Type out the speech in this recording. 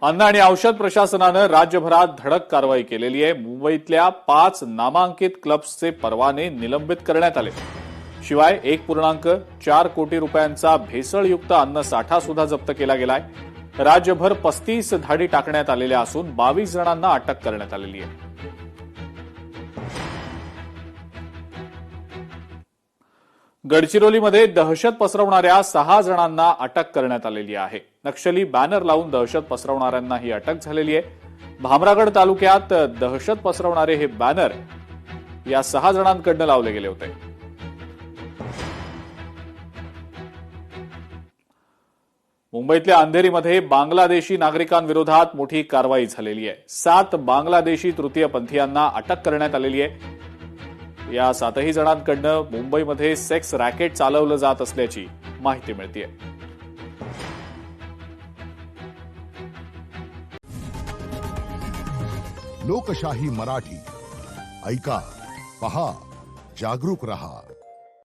अन्न आणि औषध प्रशासनानं राज्यभरात धडक कारवाई केलेली आहे। मुंबईतल्या 5 नामांकित क्लब्सचे परवाने निलंबित करण्यात आले। शिवाय 1.4 कोटी रुपयांचा भेसळयुक्त अन्न साठा सुद्धा जप्त केला गेलाय। राज्यभर 35 धाडी टाकण्यात आलेल्या असून 22 जणांना अटक करण्यात आलेली आहे। गडचिरोलीमध्ये दहशत पसरवणाऱ्या 6 जणांना अटक करण्यात आलेली आहे। नक्षली बॅनर लावून दहशत पसरवणाऱ्यांना ही अटक झालेली आहे। भामरागड तालुक्यात दहशत पसरवणारे हे बॅनर या 6 जणांकडून लावले गेले होते। मुंबईतल्या अंधेरीमध्ये बांगलादेशी नागरिकांविरोधात मोठी कारवाई झालेली आहे। 7 बांगलादेशी तृतीयपंथीयांना अटक करण्यात आलेली आहे। या 7ही जणांकडून मुंबईमध्ये सेक्स रॅकेट चालवलं जात असल्याची माहिती मिळतेय। लोकशाही मराठी ऐका, पहा, जागरूक रहा।